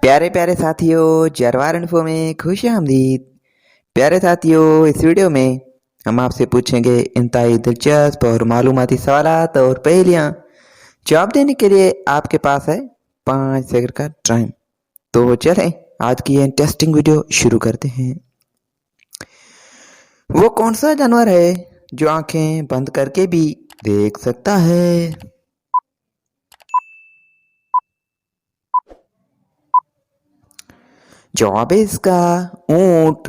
प्यारे प्यारे साथियों, जरवार इन्फो में खुश आमदीद। प्यारे साथियों, इस वीडियो में हम आपसे पूछेंगे इंतहाई दिलचस्प और मालूमाती सवालात और पहेलियाँ। जवाब देने के लिए आपके पास है 5 सेकंड का टाइम। तो चलें आज की ये इंटरेस्टिंग वीडियो शुरू करते हैं। वो कौन सा जानवर है जो आंखें बंद करके भी देख सकता है? जवाब है इसका ऊंट।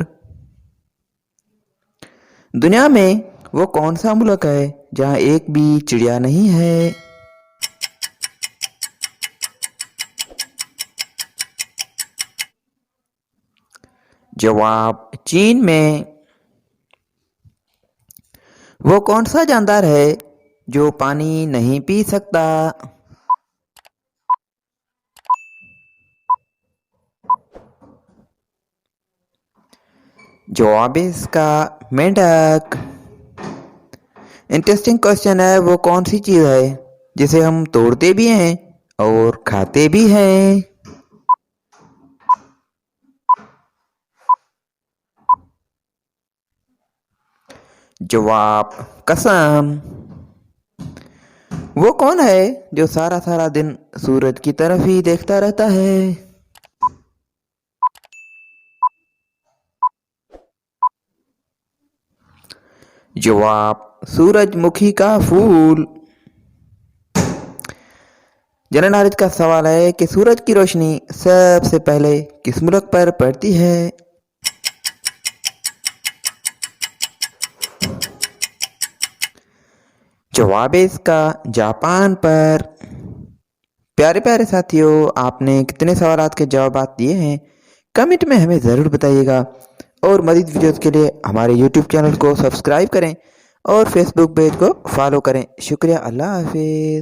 दुनिया में वो कौन सा मुल्क है जहाँ एक भी चिड़िया नहीं है? जवाब चीन में। वो कौन सा जानदार है जो पानी नहीं पी सकता? जवाब है इसका मेंढक। इंटरेस्टिंग क्वेश्चन है, वो कौन सी चीज है जिसे हम तोड़ते भी हैं और खाते भी हैं? जवाब कसम। वो कौन है जो सारा सारा दिन सूरज की तरफ ही देखता रहता है? जवाब सूरजमुखी का फूल। जनरल नॉलेज का सवाल है कि सूरज की रोशनी सबसे पहले किस मुल्क पर पड़ती है? जवाब है इसका जापान पर। प्यारे प्यारे साथियों, आपने कितने सवालात के जवाब दिए हैं कमेंट में हमें ज़रूर बताइएगा। और मज़ीद वीडियोज़ के लिए हमारे यूट्यूब चैनल को सब्सक्राइब करें और फेसबुक पेज को फॉलो करें। शुक्रिया। अल्लाह हाफिज़।